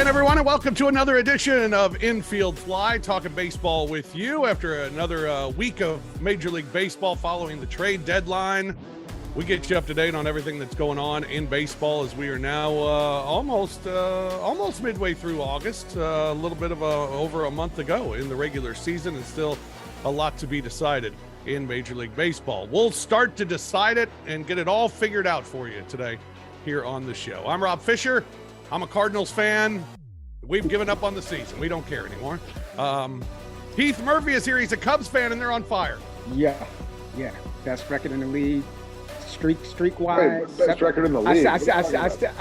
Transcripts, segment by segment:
again, everyone, and welcome to another edition of Infield Fly, talking baseball with you after another week of Major League Baseball following the trade deadline. We get you up to date on everything that's going on in baseball as we are now almost midway through August, a little bit of over a month ago in the regular season, and still a lot to be decided in Major League Baseball. We'll start to decide it and get it all figured out for you today here on the show. I'm Rob Fisher. I'm a Cardinals fan. We've given up on the season. We don't care anymore. Heath Murphy is here. He's a Cubs fan, and they're on fire. Yeah. Best record in the league. Streak-wise. Wait, best record in the league? I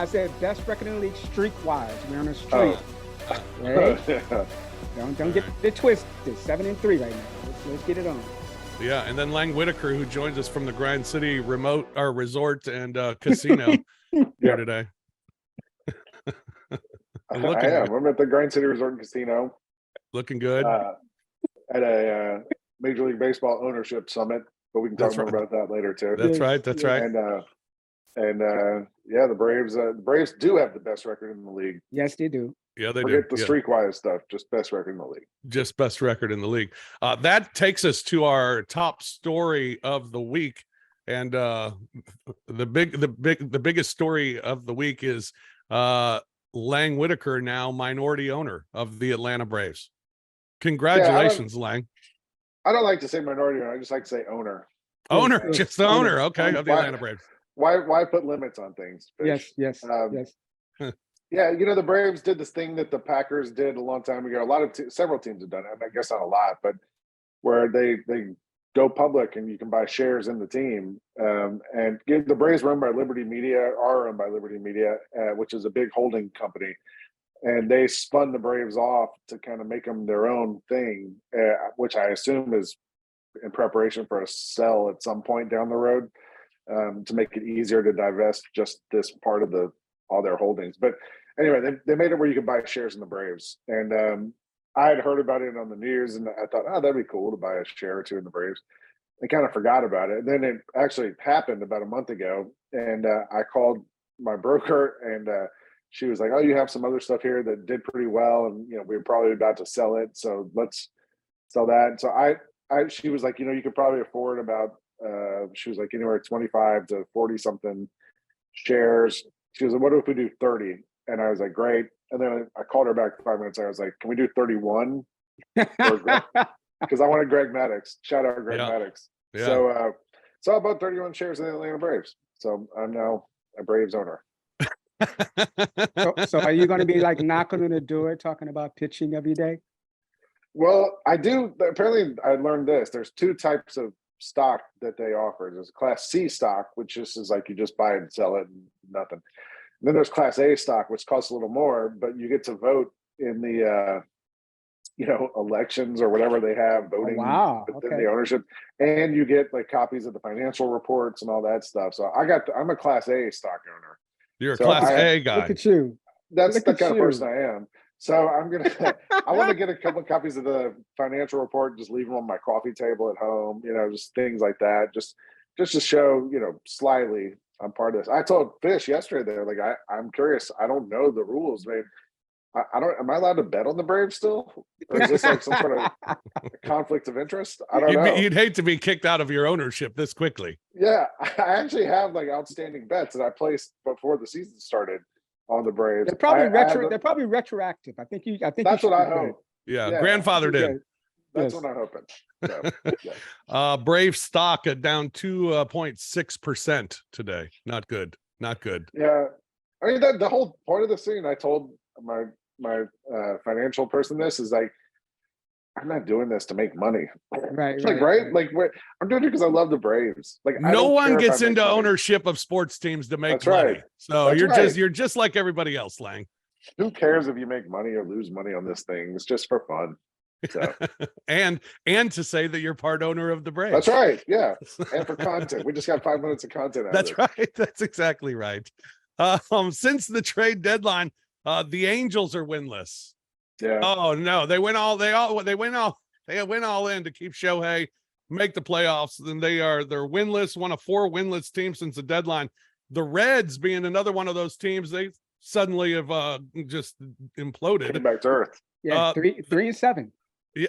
said best record in the league streak-wise. We're on a streak. Right? Don't get it twisted. 7-3 right now. Let's get it on. Yeah, and then Lang Whitaker, who joins us from the Grind City resort and casino here today. I am. I'm at the Grind City Resort and Casino. Looking good. At a Major League Baseball ownership summit, but we can talk more about that later too. That's right. And the Braves do have the best record in the league. Yes, they do. Yeah, they Forget do. the streak-wise stuff, just best record in the league. Just best record in the league. That takes us to our top story of the week, and the biggest story of the week is Lang Whitaker, now minority owner of the Atlanta Braves. Congratulations, Lang. I don't like to say minority owner. I just like to say owner. Owner, just the owner. Okay, of the Atlanta Braves. Why put limits on things? Fish? Yes. Yeah, the Braves did this thing that the Packers did a long time ago. Several teams have done it. I guess not a lot, but where they go public and you can buy shares in the team. And the Braves are owned by Liberty Media, which is a big holding company. And they spun the Braves off to kind of make them their own thing, which I assume is in preparation for a sell at some point down the road, to make it easier to divest just this part of all their holdings. But anyway, they made it where you could buy shares in the Braves. And I had heard about it on the news, and I thought, that'd be cool to buy a share or two in the Braves. I kind of forgot about it. And then it actually happened about a month ago. And I called my broker, and she was like, "Oh, you have some other stuff here that did pretty well. And, we were probably about to sell it. So let's sell that." And so she was like, you could probably afford about, she was like anywhere 25 to 40 something shares. She was like, "What if we do 30? And I was like, "Great." And then I called her back 5 minutes. I was like, "Can we do 31? Because I wanted Greg Maddux. Shout out Greg Maddux. Yeah. So I bought 31 shares in the Atlanta Braves. So I'm now a Braves owner. So are you going to be like knocking on the door talking about pitching every day? Well, I do. Apparently, I learned this. There's two types of stock that they offer. There's Class C stock, which just is like you just buy it and sell it and nothing. And then there's Class A stock, which costs a little more, but you get to vote in the elections or whatever they have voting within the ownership, and you get like copies of the financial reports and all that stuff. So I'm a Class A stock owner. You're a Class A guy. Look at you. That's the kind of person I am. So I want to get a couple of copies of the financial report, just leave them on my coffee table at home, just things like that. Just to show, slyly I'm part of this. I told Fish yesterday there, like, I'm curious. I don't know the rules, man. Am I allowed to bet on the Braves still? Or is this like some sort of conflict of interest? I don't know. You'd hate to be kicked out of your ownership this quickly. Yeah. I actually have like outstanding bets that I placed before the season started on the Braves. They're probably retroactive. I think that's what I hope. Yeah. Grandfather did. That's what I'm hoping. So, Brave stock down 2.6% today. Not good. Yeah. I mean, the whole point of the scene, I told my financial person this is like, I'm not doing this to make money. Right. Like, I'm doing it because I love the Braves. Like, no one gets into ownership of sports teams to make money. Right. So you're just like everybody else, Lang. Who cares if you make money or lose money on this thing? It's just for fun. So. and to say that you're part owner of the Braves. That's right. Yeah. And for content. We just got 5 minutes of content out That's of it. Right. That's exactly right. Since the trade deadline, the Angels are winless. Yeah. Oh no, they went all in to keep Shohei, make the playoffs. Then they're winless, one of 4 winless teams since the deadline. The Reds being another one of those teams, suddenly have just imploded. Came back to earth. Yeah, 3-7.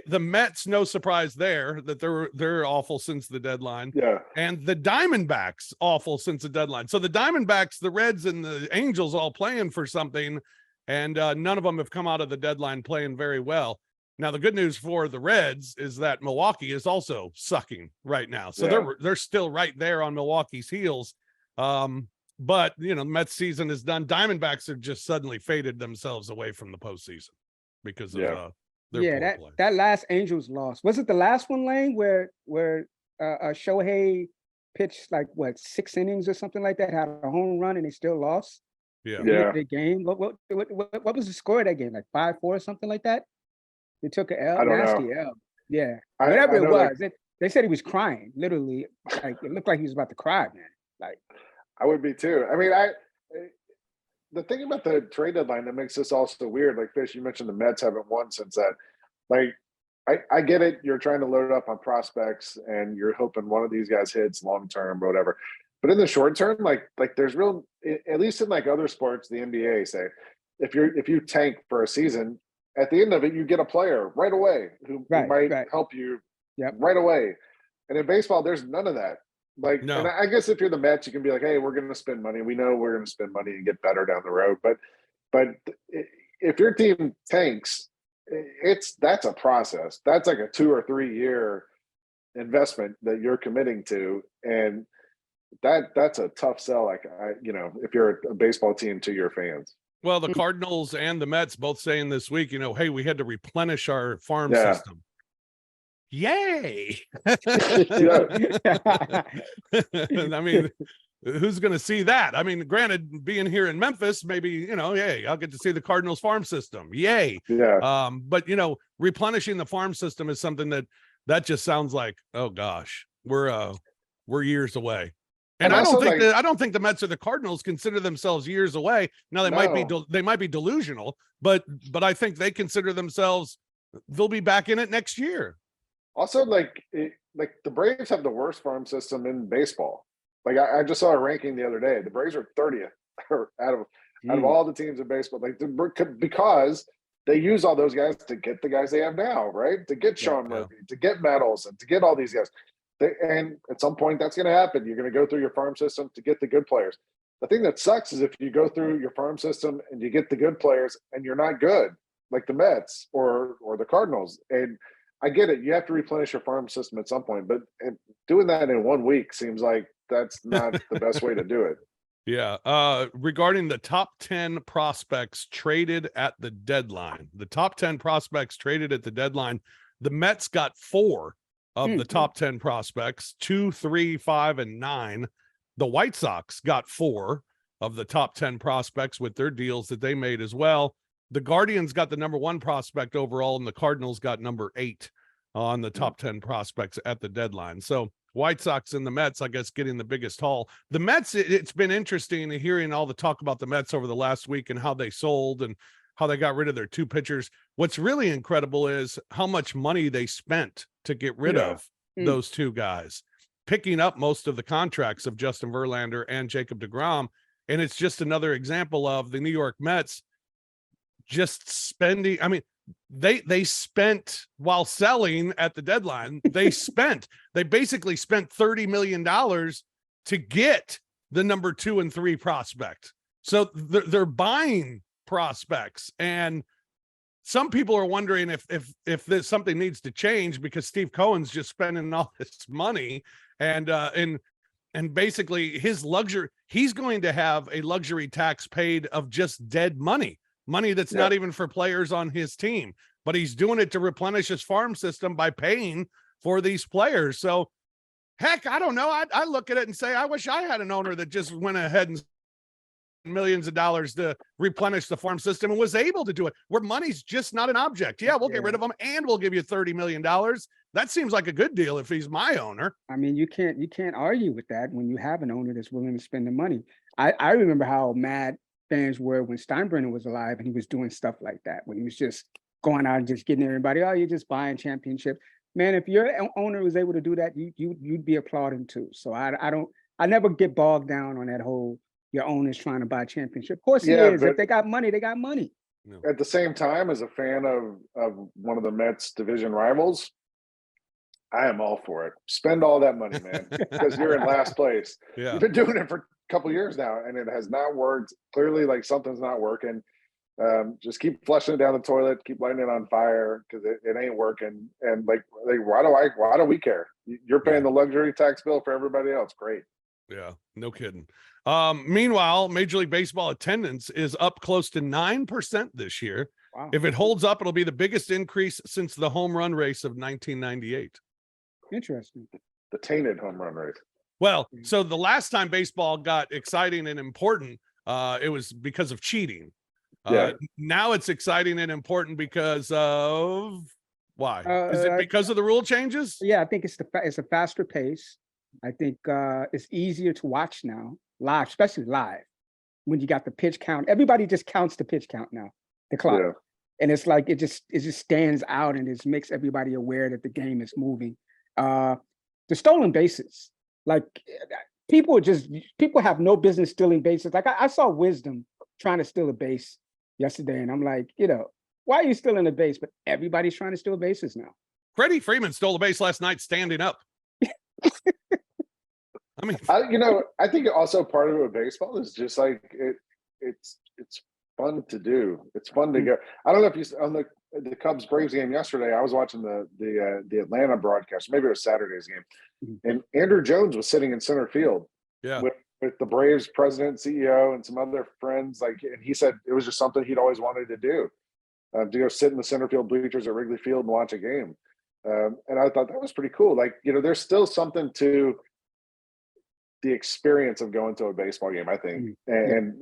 The Mets, no surprise there that they're awful since the deadline. Yeah. And the Diamondbacks awful since the deadline. So the Diamondbacks, the Reds, and the Angels all playing for something, and none of them have come out of the deadline playing very well. Now, the good news for the Reds is that Milwaukee is also sucking right now. So they're still right there on Milwaukee's heels. But, the Mets season is done. Diamondbacks have just suddenly faded themselves away from the postseason because of their poor play. That last Angels loss. Was it the last one, Lane, where Shohei pitched 6 innings or something like that, had a home run, and they still lost? Yeah. The game. What was the score of that game? 5-4 or something like that? They took a L, I don't nasty know. L. Yeah. Whatever it was. They said he was crying. Literally, it looked like he was about to cry, man. I would be too. I mean, the thing about the trade deadline that makes this also weird, like Fish, you mentioned the Mets haven't won since that. I get it. You're trying to load up on prospects and you're hoping one of these guys hits long term or whatever. But in the short term, there's real, at least in other sports, the NBA say, if you tank for a season, at the end of it, you get a player right away who might help you right away. And in baseball, there's none of that. No. And I guess if you're the Mets, you can be like, hey, we're going to spend money. We know we're going to spend money and get better down the road. But if your team tanks, that's a process. That's like a 2 or 3 year investment that you're committing to. And that's a tough sell. If you're a baseball team to your fans. Well, the Cardinals and the Mets both saying this week, hey, we had to replenish our farm system. Yay. I mean, who's going to see that? I mean, granted, being here in Memphis, maybe, hey, I'll get to see the Cardinals farm system. Yay. Yeah. But, replenishing the farm system is something that just sounds like, oh gosh, we're years away. And I don't think the Mets or the Cardinals consider themselves years away. Now they might be delusional, but I think they consider themselves, they'll be back in it next year. Also, the Braves have the worst farm system in baseball. I just saw a ranking the other day. The Braves are 30th out of all the teams in baseball. Because they use all those guys to get the guys they have now, right? To get Sean Murphy, to get Matt Olson, to get all these guys. And at some point, that's going to happen. You're going to go through your farm system to get the good players. The thing that sucks is if you go through your farm system and you get the good players and you're not good, like the Mets or the Cardinals. And I get it. You have to replenish your farm system at some point, but doing that in 1 week seems like that's not the best way to do it. Yeah. Regarding the top 10 prospects traded at the deadline, the Mets got 4 of the top 10 prospects, 2, 3, 5, and 9. The White Sox got 4 of the top 10 prospects with their deals that they made as well. The Guardians got the number 1 prospect overall, and the Cardinals got number 8 on the top 10 prospects at the deadline. So White Sox and the Mets, I guess, getting the biggest haul. The Mets, it's been interesting hearing all the talk about the Mets over the last week and how they sold and how they got rid of their 2 pitchers. What's really incredible is how much money they spent to get rid of those 2 guys, picking up most of the contracts of Justin Verlander and Jacob deGrom. And it's just another example of the New York Mets just spending. I mean, they spent while selling at the deadline. They basically spent $30 million to get the number 2 and 3 prospect. So they're buying prospects, and some people are wondering if there's something needs to change because Steve Cohen's just spending all this money and basically he's going to have a luxury tax paid of just dead money that's not even for players on his team, but he's doing it to replenish his farm system by paying for these players. So heck, I don't know. I look at it and say, I wish I had an owner that just went ahead and millions of dollars to replenish the farm system and was able to do it, where money's just not an object. Yeah, we'll get rid of them and we'll give you $30 million. That seems like a good deal if he's my owner. I mean, you can't argue with that when you have an owner that's willing to spend the money. I remember how mad fans were when Steinbrenner was alive and he was doing stuff like that, when he was just going out and just getting everybody, oh, you're just buying championship. Man, if your owner was able to do that, you'd be applauding too. So I never get bogged down on that whole your owner's trying to buy a championship. Of course he Yeah, is. but If they got money, they got money. at the same time, as a fan of one of the Mets division rivals, I am all for it. Spend all that money, man, because you're in last place. Yeah. You've been doing it for a couple years now, and it has not worked. Clearly, like something's not working. Just keep flushing it down the toilet, keep lighting it on fire because it ain't working. And like why do we care? You're paying the luxury tax bill for everybody else. Great. Yeah, no kidding. Meanwhile, Major League Baseball attendance is up close to 9% this year. Wow. If it holds up, it'll be the biggest increase since the home run race of 1998. Interesting. The tainted home run race. Well, so the last time baseball got exciting and important, it was because of cheating. Now it's exciting and important because of why? Is it because of the rule changes? Yeah, I think it's a faster pace. I think it's easier to watch now, live, especially live, when you got the pitch count. Everybody just counts the pitch count now, the clock. Yeah. And it's like it just stands out and it makes everybody aware that the game is moving. The stolen bases, like people have no business stealing bases. Like I saw Wisdom trying to steal a base yesterday, and I'm like, why are you stealing a base? But everybody's trying to steal bases now. Freddie Freeman stole a base last night standing up. I mean, I think also part of it with baseball is just like it's fun to do. It's fun to go. I don't know if you on the Cubs Braves game yesterday. I was watching the Atlanta broadcast. Maybe it was Saturday's game, and Andrew Jones was sitting in center field. Yeah. With the Braves president, CEO, and some other friends. Like, and he said it was just something he'd always wanted to do, to go sit in the center field bleachers at Wrigley Field and watch a game. And I thought that was pretty cool. Like, there's still something to the experience of going to a baseball game, I think, and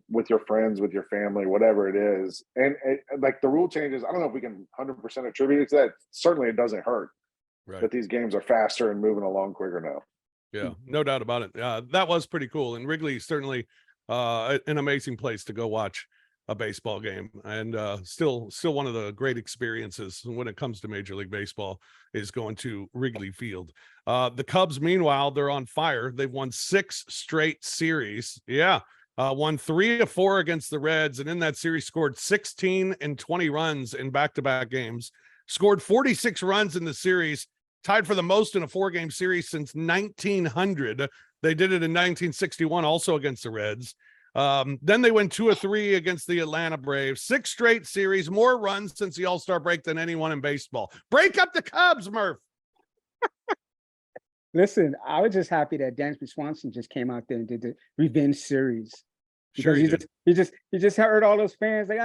with your friends, with your family, whatever it is. And like the rule changes, I don't know if we can 100% attribute it to that. Certainly, it doesn't hurt that these games are faster and moving along quicker now. Yeah, no doubt about it. That was pretty cool, and Wrigley certainly an amazing place to go watch a baseball game, and still one of the great experiences when it comes to Major League Baseball is going to Wrigley Field. The Cubs, meanwhile, they're on fire. They've won 6 straight series. Won 3 of 4 against the Reds, and in that series scored 16 and 20 runs in back-to-back games. Scored 46 runs in the series, tied for the most in a 4-game series since 1900. They did it in 1961, also against the Reds. Then they win 2 of 3 against the Atlanta Braves. 6 straight series, more runs since the All-Star break than anyone in baseball. Break up the Cubs, Murph. Listen, I was just happy that Dansby Swanson just came out there and did the revenge series. Sure, he just heard all those fans like,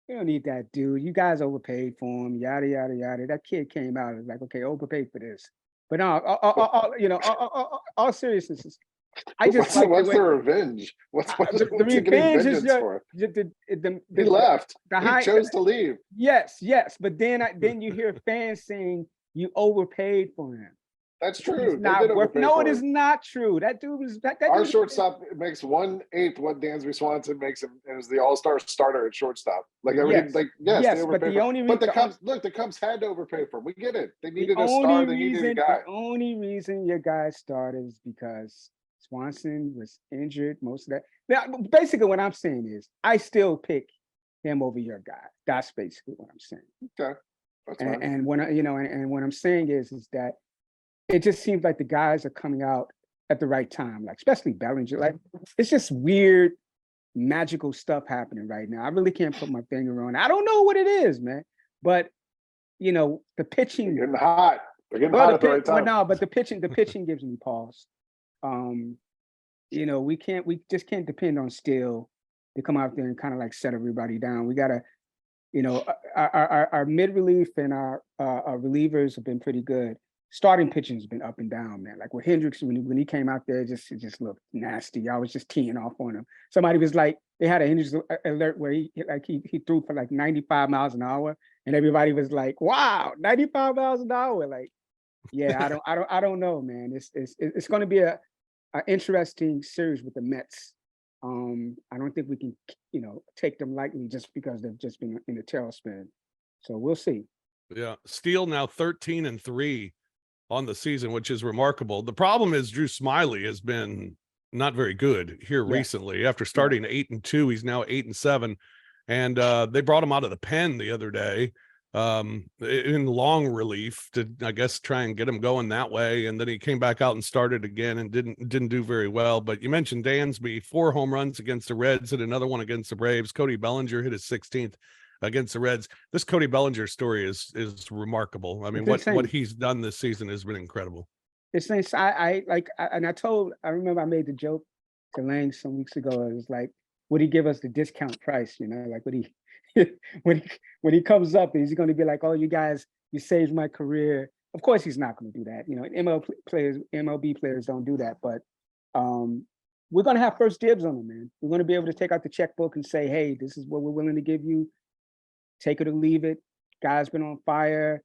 we don't need that dude. You guys overpaid for him, yada yada yada. That kid came out and was like, okay, overpaid for this. But no, all seriousness, what's the revenge? What's the revenge is he left. He chose to leave. Yes, but then you hear fans saying you overpaid for him. That's true. It is not true. That dude was our shortstop makes 1/8 what Dansby Swanson makes him as the All-Star starter at shortstop. Like everything, but the Cubs had to overpay for him. We get it. They needed a star. They needed a guy. The only reason your guy started is because Swanson was injured most of that. Now, basically, what I'm saying is, I still pick him over your guy. That's basically what I'm saying. Okay, that's fine. And when what I'm saying is that it just seems like the guys are coming out at the right time, like especially Bellinger. Like it's just weird, magical stuff happening right now. I really can't put my finger on it. I don't know what it is, man. But the pitching getting hot. They're getting hot at the right time. No, but the pitching gives me pause. We just can't depend on Steele to come out there and kind of like set everybody down. We gotta, our mid relief and our relievers have been pretty good. Starting pitching has been up and down, man. Like with Hendricks, when he came out there, it just looked nasty. I was just teeing off on him. Somebody was like, they had a Hendricks alert where he threw for like 95 miles an hour, and everybody was like, "Wow, 95 miles an hour!" Like, yeah, I don't know, man. It's going to be an interesting series with the Mets. I don't think we can, take them lightly just because they've just been in the tailspin. So we'll see. Yeah, Steele now 13-3. On the season, which is remarkable. The problem is Drew Smyly has been not very good here recently. After starting 8-2, he's now 8-7, and they brought him out of the pen the other day in long relief to, I guess, try and get him going that way. And then he came back out and started again and didn't do very well. But you mentioned Dansby, 4 home runs against the Reds and another one against the Braves. Cody Bellinger hit his 16th against the Reds. This Cody Bellinger story is remarkable. I mean, what he's done this season has been incredible. It's nice. I remember I made the joke to Lang some weeks ago. It was like, would he give us the discount price? You know, like, would he when he comes up, is he going to be like, oh, you guys, you saved my career? Of course, he's not going to do that. You know, MLB players don't do that. But we're going to have first dibs on him, man. We're going to be able to take out the checkbook and say, hey, this is what we're willing to give you. Take it or leave it. Guy's been on fire.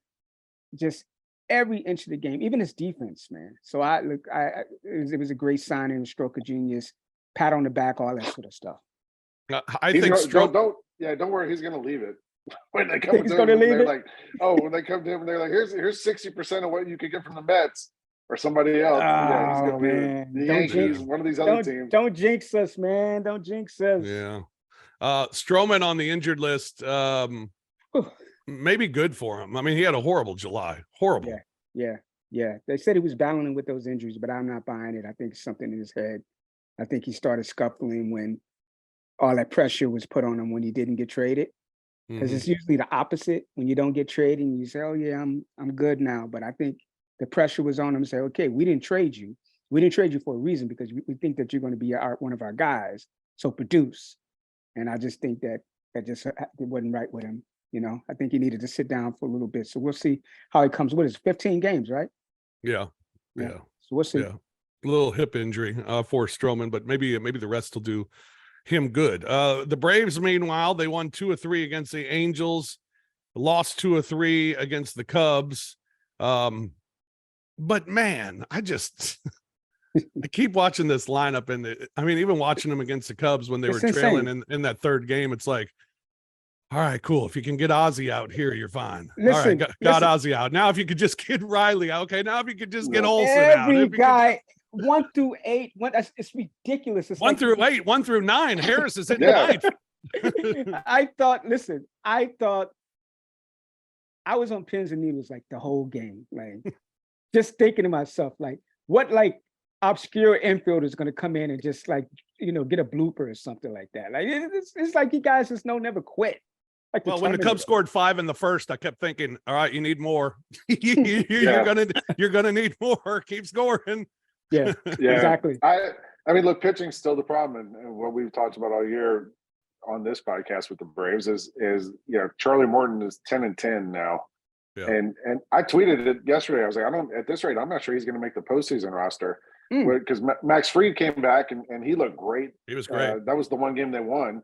Just every inch of the game, even his defense, man. So it was a great signing, stroke of genius, pat on the back, all that sort of stuff. I think don't worry, he's going to leave it. When they come to him, they're like, when they come to him, they're like, here's 60% of what you could get from the Mets or somebody else. He's going to be the Yankees, one of these other teams. Don't jinx us, man. Don't jinx us. Yeah. Stroman on the injured list. Maybe good for him. I mean, he had a horrible July. Horrible. Yeah. They said he was battling with those injuries, but I'm not buying it. I think it's something in his head. I think he started scuffling when all that pressure was put on him when he didn't get traded. Because it's usually the opposite. When you don't get traded and you say, oh yeah, I'm good now. But I think the pressure was on him to say, okay, we didn't trade you. We didn't trade you for a reason because we think that you're going to be one of our guys. So produce. And I just think that just it wasn't right with him. You know, I think he needed to sit down for a little bit. So we'll see how he comes. What is it, 15 games, right? Yeah. So we'll see. Yeah. A little hip injury for Stroman, but maybe the rest will do him good. The Braves, meanwhile, they won 2 of 3 against the Angels, lost 2 of 3 against the Cubs. But man, I keep watching this lineup, and even watching them against the Cubs when they were trailing in that third game, it's like, all right, cool. If you can get Ozzie out here, you're fine. All right, got Ozzie out. Now, if you could just get Riley out, okay. Now, if you could just get Olsen out. Every guy, 1 through 8, it's ridiculous. It's 1 through 8, 1 through 9. Harris is in 9th. I thought I was on pins and needles like the whole game, like just thinking to myself, like, what obscure infielder is going to come in and just get a blooper or something like that. Like it's like you guys just never quit. Like when the Cubs scored 5 in the first, I kept thinking, all right, you need more. You're gonna need more. Keep scoring. Yeah, exactly. I mean, look, pitching's still the problem, and what we've talked about all year on this podcast with the Braves is Charlie Morton is 10-10 now. Yeah. And I tweeted it yesterday. I was like, at this rate, I'm not sure he's going to make the postseason roster because Max Fried came back and he looked great. He was great. That was the one game they won.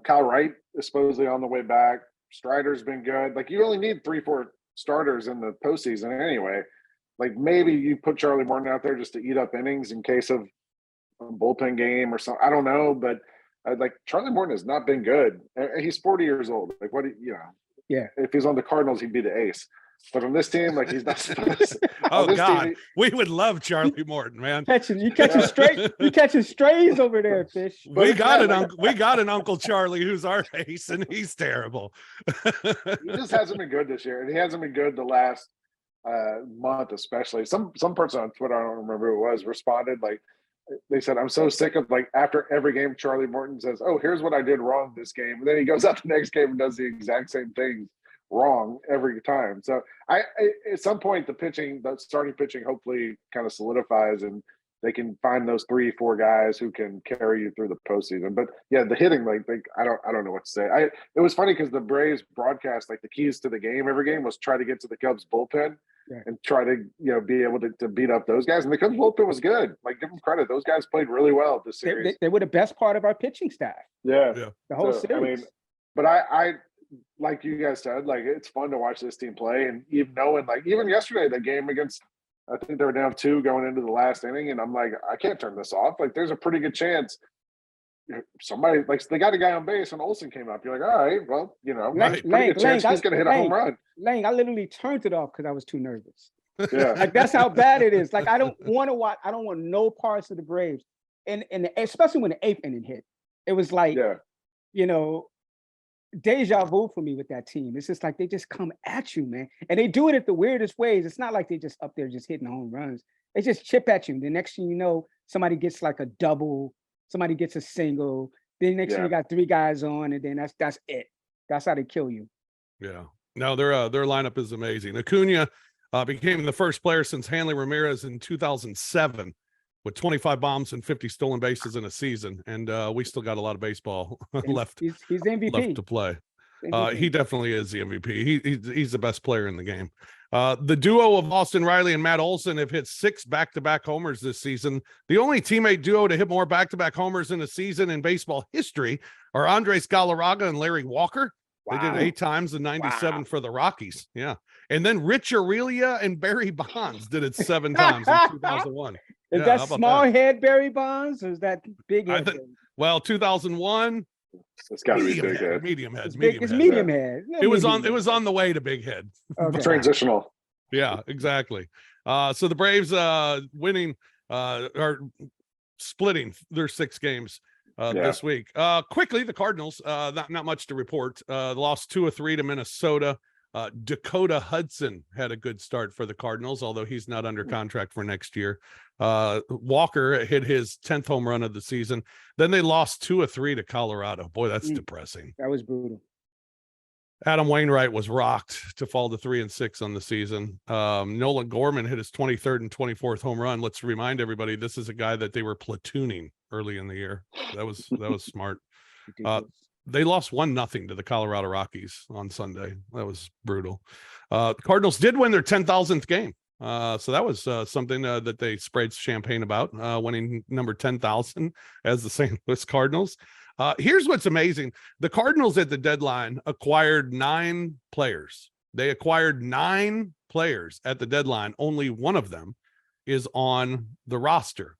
Kyle Wright is supposedly on the way back. Strider's been good. Like, you only need 3-4 starters in the postseason anyway. Like, maybe you put Charlie Morton out there just to eat up innings in case of a bullpen game or something. I don't know, but Charlie Morton has not been good. He's 40 years old. Like, yeah. If he's on the Cardinals, he'd be the ace. But on this team, like, he's not supposed to. Oh God, we would love Charlie Morton, man. You catching strays over there, Fish. We got an Uncle Charlie who's our ace, and he's terrible. He just hasn't been good this year, and he hasn't been good the last month, especially. Some person on Twitter, I don't remember who it was, responded like, they said, I'm so sick of, like, after every game, Charlie Morton says, oh, here's what I did wrong this game. And then he goes out the next game and does the exact same thing wrong every time. So at some point, the starting pitching hopefully kind of solidifies and they can find those 3-4 guys who can carry you through the postseason. But yeah, the hitting, I don't know what to say. It was funny because the Braves broadcast, like, the keys to the game every game was try to get to the Cubs bullpen. Yeah. And try to be able to beat up those guys. And the Cubs bullpen was good. Like, give them credit; those guys played really well this series. They were the best part of our pitching staff. Yeah. The whole series. I mean, but I like you guys said, like, it's fun to watch this team play, and even knowing, like, even yesterday the game against, I think they were down 2 going into the last inning, and I'm like, I can't turn this off. Like, there's a pretty good chance somebody, like, they got a guy on base and Olsen came up. You're like, all right, well, pretty good chance he's going to hit a home run. Lang, I literally turned it off because I was too nervous. Yeah, like, that's how bad it is. Like, I don't want to watch. I don't want no parts of the Braves. and especially when the 8th inning hit, it was like, you know, deja vu for me with that team. It's just like they just come at you, man. And they do it at the weirdest ways. It's not like they just up there just hitting home runs. They just chip at you. The next thing you know, somebody gets like a double, somebody gets a single. Then next thing you got 3 guys on, and then that's it. That's how they kill you. Yeah. No, their lineup is amazing. Acuna became the first player since Hanley Ramirez in 2007 with 25 bombs and 50 stolen bases in a season. And we still got a lot of baseball left. He's the MVP. Left to play. He definitely is the MVP. He's the best player in the game. The duo of Austin Riley and Matt Olson have hit 6 back-to-back homers this season. The only teammate duo to hit more back-to-back homers in a season in baseball history are Andres Galarraga and Larry Walker. Wow. They did 8 times in 97 for the Rockies. Yeah. And then Rich Aurelia and Barry Bonds did it 7 times in 2001. Is that small head Barry Bonds, or is that big head? 2001. It's got to be big head. Medium head. It's medium head. It was on the way to big head. Okay. Transitional. Yeah, exactly. So the Braves winning are splitting their 6 games this week. Quickly, the Cardinals, not much to report. Lost 2 of 3 to Minnesota. Dakota Hudson had a good start for the Cardinals, although he's not under contract for next year. Walker hit his 10th home run of the season. Then they lost 2 of 3 to Colorado. Boy, that's depressing. That was brutal. Adam Wainwright was rocked to fall to 3-6 on the season. Nolan Gorman hit his 23rd and 24th home run. Let's remind everybody, this is a guy that they were platooning early in the year. That was smart. They lost 1-0 to the Colorado Rockies on Sunday. That was brutal. The Cardinals did win their 10,000th game. So that was something that they sprayed champagne about, winning number 10,000 as the St. Louis Cardinals. Here's what's amazing. The Cardinals at the deadline acquired 9 players. They acquired 9 players at the deadline. Only one of them is on the roster.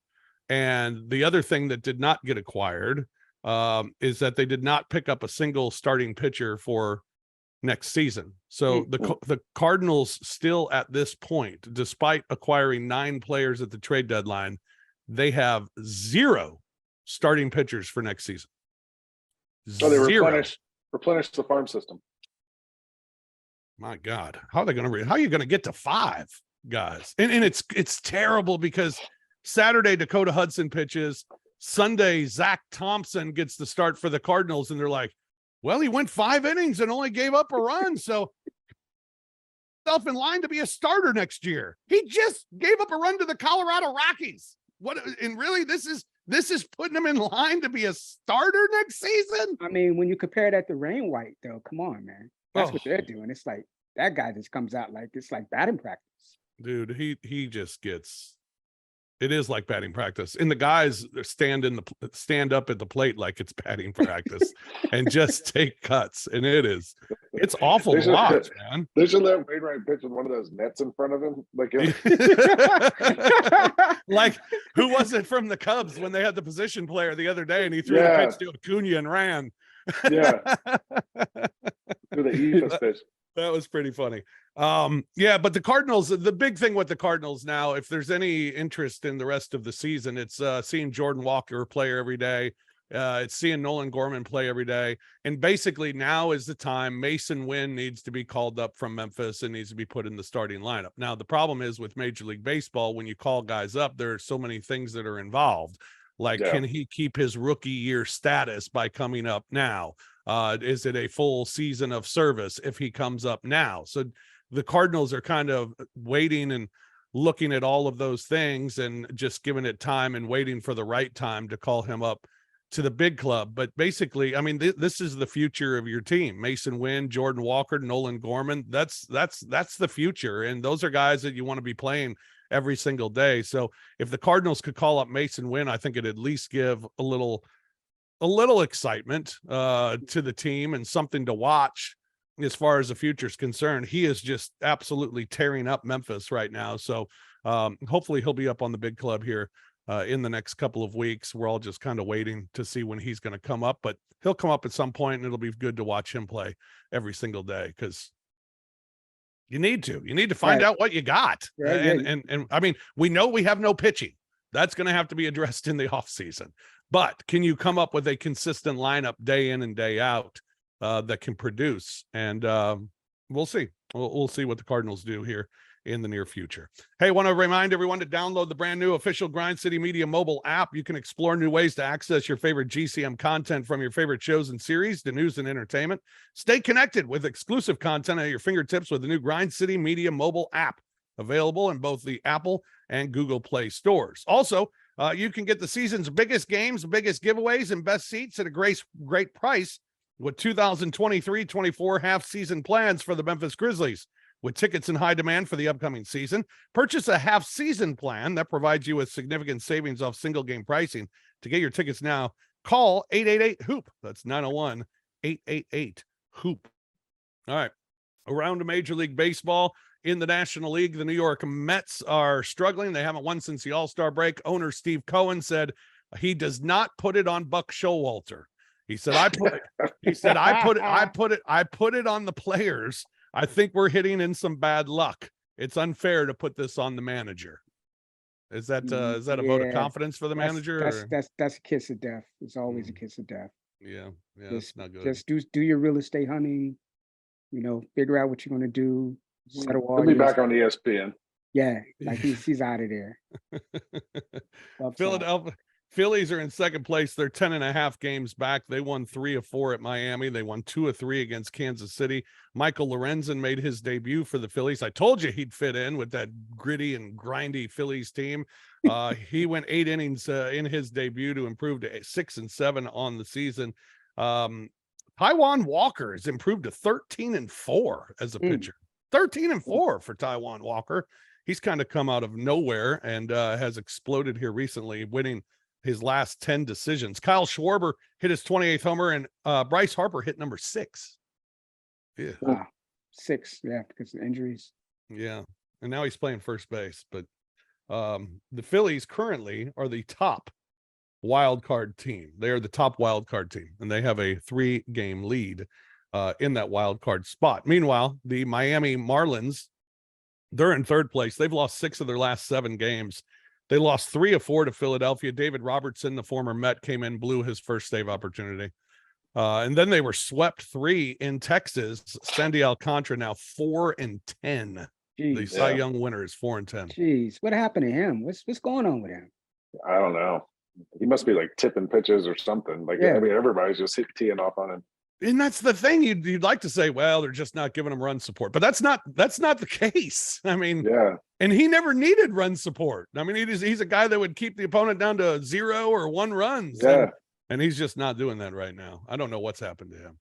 And the other thing that did not get acquired is that they did not pick up a single starting pitcher for next season. So the Cardinals still at this point, despite acquiring 9 players at the trade deadline, they have 0 starting pitchers for next season. So they replenish the farm system. My God, how are you going to get to 5 guys? And it's terrible because Saturday Dakota Hudson pitches. Sunday, Zach Thompson gets the start for the Cardinals, and they're like, well, he went 5 innings and only gave up a run, so himself in line to be a starter next year. He just gave up a run to the Colorado Rockies. What? And really, this is putting him in line to be a starter next season? I mean, when you compare that to Rain White, though, come on, man. That's what they're doing. It's like that guy just comes out like it's like batting practice. Dude, he just gets. It is like batting practice, and the guys stand up at the plate like it's batting practice and just take cuts. And it's awful to watch, man. They should let Wainwright pitch with one of those nets in front of him, like who was it from the Cubs when they had the position player the other day and he threw the pitch to Acuna and ran? Yeah, with the Ephus pitch. That was pretty funny. But the Cardinals, the big thing with the Cardinals now, if there's any interest in the rest of the season, it's seeing Jordan Walker play every day. It's seeing Nolan Gorman play every day. And basically now is the time Mason Wynn needs to be called up from Memphis and needs to be put in the starting lineup. Now, the problem is with Major League Baseball, when you call guys up, there are so many things that are involved. Like, can he keep his rookie year status by coming up now? Is it a full season of service if he comes up now? So the Cardinals are kind of waiting and looking at all of those things and just giving it time and waiting for the right time to call him up to the big club. But basically, I mean, this is the future of your team. Mason Wynn, Jordan Walker, Nolan Gorman. That's the future. And those are guys that you want to be playing every single day. So if the Cardinals could call up Mason Wynn, I think it'd at least give a little excitement to the team and something to watch as far as the future is concerned. He is just absolutely tearing up Memphis right now. So hopefully he'll be up on the big club here in the next couple of weeks. We're all just kind of waiting to see when he's going to come up, but he'll come up at some point and it'll be good to watch him play every single day because you need to find out what you got. And I mean, we know we have no pitching. That's going to have to be addressed in the offseason. But can you come up with a consistent lineup day in and day out that can produce? And we'll see. We'll see what the Cardinals do here in the near future. Hey, want to remind everyone to download the brand new official Grind City Media mobile app. You can explore new ways to access your favorite GCM content from your favorite shows and series to news and entertainment. Stay connected with exclusive content at your fingertips with the new Grind City Media mobile app, available in both the Apple and Google Play stores. Also, you can get the season's biggest games, biggest giveaways, and best seats at a great price with 2023-24 half-season plans for the Memphis Grizzlies. With tickets in high demand for the upcoming season, purchase a half-season plan that provides you with significant savings off single-game pricing. To get your tickets now, call 888-HOOP. That's 901-888-HOOP. All right, around to Major League Baseball. In the National League, the New York Mets are struggling. They haven't won since the All-Star break. Owner Steve Cohen said he does not put it on Buck Showalter. He said, I put it on the players. I think we're hitting in some bad luck. It's unfair to put this on the manager. Is that a vote of confidence for the manager? That's a kiss of death. It's always a kiss of death. Yeah, it's not good. Just do your real estate hunting. Figure out what you're going to do. He'll be back on ESPN. Yeah, like he's out of there. Philadelphia Phillies are in second place. They're 10.5 games back. They won 3 of 4 at Miami. They won 2 of 3 against Kansas City. Michael Lorenzen made his debut for the Phillies. I told you he'd fit in with that gritty and grindy Phillies team. He went 8 innings in his debut to improve to 6-7 on the season. Taijuan Walker has improved to 13-4 as a pitcher. 13-4 for Taijuan Walker. He's kind of come out of nowhere and has exploded here recently, winning his last 10 decisions. Kyle Schwarber hit his 28th homer, and Bryce Harper hit number 6. Yeah. Wow. 6, because of injuries. Yeah, and now he's playing first base. But the Phillies currently are the top wild card team. They are the top wild card team, and they have a 3-game lead in that wild card spot. Meanwhile, the Miami Marlins, they're in third place. They've lost 6 of their last 7 games. They lost 3 of 4 to Philadelphia. David Robertson, the former Met, came in, blew his first save opportunity. And then they were swept 3 in Texas. Sandy Alcantara now 4-10. Jeez, the Cy Young winner is 4-10. Jeez, what happened to him? What's going on with him? I don't know. He must be like tipping pitches or something. I mean, everybody's just teeing off on him. And that's the thing. You'd like to say, well, they're just not giving him run support, but that's not the case. I mean, and he never needed run support. I mean, he's a guy that would keep the opponent down to 0 or 1 runs. Yeah. And he's just not doing that right now. I don't know what's happened to him.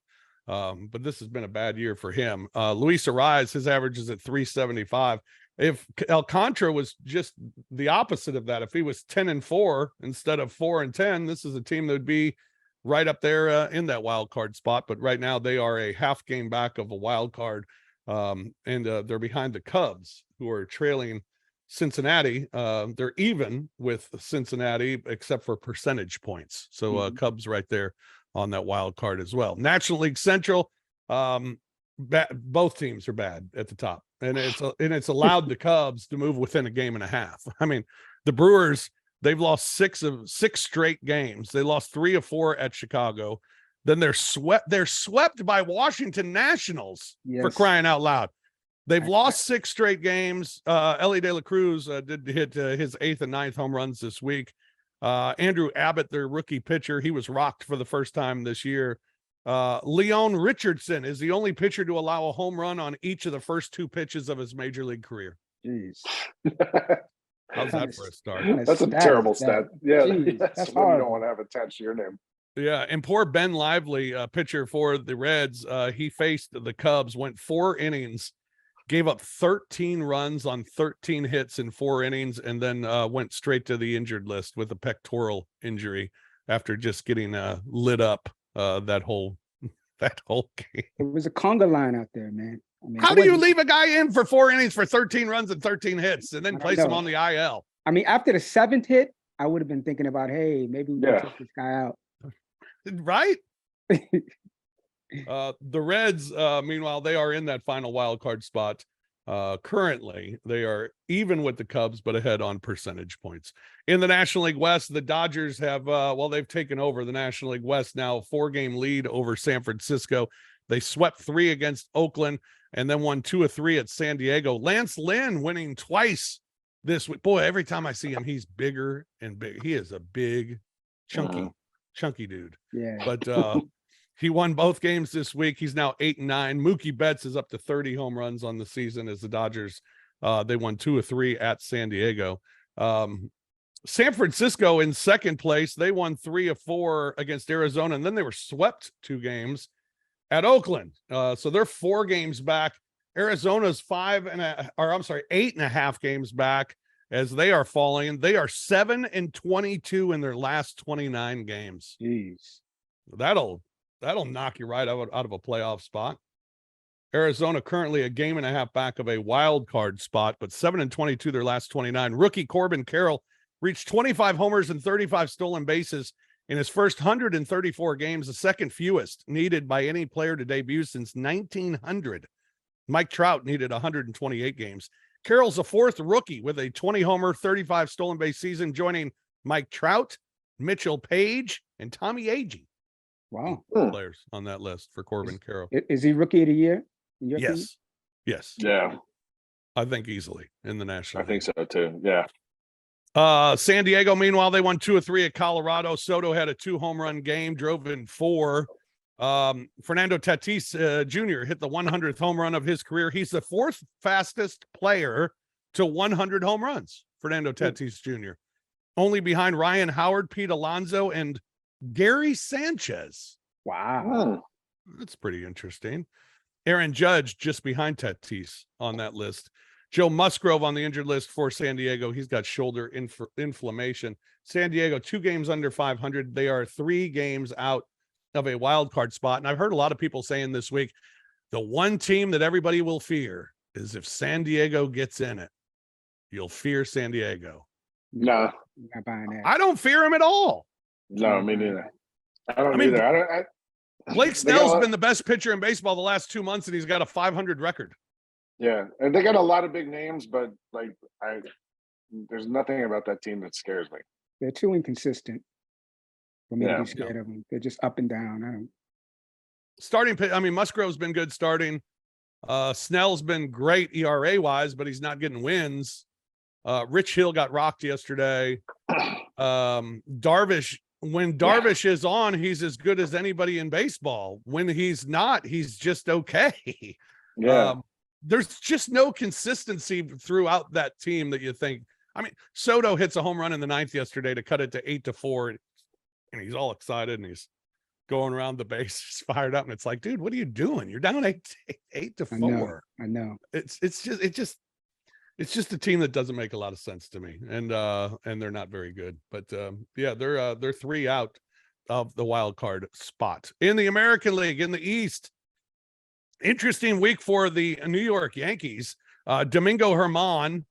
But this has been a bad year for him. Luis Ariz, his average is at 375. If Alcantara was just the opposite of that, if he was 10-4 instead of 4-10, this is a team that would be right up there in that wild card spot. But right now they are a half game back of a wild card. And they're behind the Cubs, who are trailing Cincinnati. They're even with Cincinnati, except for percentage points. So Cubs right there on that wild card as well. National League Central, both teams are bad at the top, and it's allowed the Cubs to move within a game and a half. I mean, the Brewers, they've lost 6 straight games. They lost 3 of 4 at Chicago. Then they're swept by Washington Nationals, for crying out loud. They've lost 6 straight games. Ellie De La Cruz did hit his 8th and 9th home runs this week. Andrew Abbott, their rookie pitcher, he was rocked for the first time this year. Leon Richardson is the only pitcher to allow a home run on each of the first 2 pitches of his major league career. Jeez. How's that for a start? That's a terrible stat. Yeah, Jeez, that's what you don't want to have attached to your name. Yeah, and poor Ben Lively, pitcher for the Reds, he faced the Cubs, went 4 innings, gave up 13 runs on 13 hits in 4 innings, and then went straight to the injured list with a pectoral injury after just getting lit up that whole game. It was a conga line out there, man. I mean, how do you leave a guy in for 4 innings for 13 runs and 13 hits and then place him on the IL? I mean, after the 7th hit, I would have been thinking about, hey, maybe we can take this guy out. Right? The Reds, meanwhile, they are in that final wild card spot. Currently, they are even with the Cubs, but ahead on percentage points. In the National League West, the Dodgers have, they've taken over the National League West now, 4-game lead over San Francisco. They swept 3 against Oakland and then won 2 of 3 at San Diego. Lance Lynn winning twice this week. Boy, every time I see him, he's bigger and big. He is a big, chunky dude. Yeah. But he won both games this week. He's now 8-9. Mookie Betts is up to 30 home runs on the season as the Dodgers. They won 2 of 3 at San Diego. San Francisco in second place. They won 3 of 4 against Arizona, and then they were swept 2 games at Oakland. So they're 4 games back. Arizona's 8.5 games back as they are falling. They are 7-22 in their last 29 games. Jeez. That'll knock you right out of a playoff spot. Arizona currently a game and a half back of a wild card spot, but 7-22 their last 29. Rookie Corbin Carroll reached 25 homers and 35 stolen bases in his first 134 games, the second fewest needed by any player to debut since 1900. Mike Trout needed 128 games. Carroll's a 4th rookie with a 20-homer, 35 stolen base season, joining Mike Trout, Mitchell Page, and Tommy Agee. Wow. Players on that list for Corbin Carroll. Is he rookie of the year? Yes. Yeah. I think easily in the National League. I think so too. Yeah. San Diego, meanwhile, they won 2 of 3 at Colorado. Soto had a 2-home-run game, drove in 4. Fernando Tatis Jr. hit the 100th home run of his career. He's the 4th fastest player to 100 home runs, Fernando Tatis Jr. Only behind Ryan Howard, Pete Alonso, and Gary Sanchez. Wow. That's pretty interesting. Aaron Judge just behind Tatis on that list. Joe Musgrove on the injured list for San Diego. He's got shoulder inflammation. San Diego, 2 games under 500. They are 3 games out of a wild card spot. And I've heard a lot of people saying this week, the one team that everybody will fear is if San Diego gets in it. You'll fear San Diego. No. Not buying that. I don't fear him at all. No, me neither. I don't either. Blake Snell's been the best pitcher in baseball the last 2 months, and he's got a 500 record. Yeah, and they got a lot of big names, but there's nothing about that team that scares me. They're too inconsistent for me to be scared of them. They're just up and down. Starting pitch. I mean, Musgrove's been good starting. Snell's been great ERA wise, but he's not getting wins. Rich Hill got rocked yesterday. Darvish. When Darvish is on, he's as good as anybody in baseball. When he's not, he's just okay. Yeah. There's just no consistency throughout that team that you think. I mean, Soto hits a home run in the 9th yesterday to cut it to 8-4, and he's all excited and he's going around the bases, fired up, and it's like, dude, what are you doing? You're down 8-4. I know. It's just a team that doesn't make a lot of sense to me, and they're not very good. But they're 3 out of the wild card spot in the American League in the East. Interesting week for the New York Yankees. Domingo Germán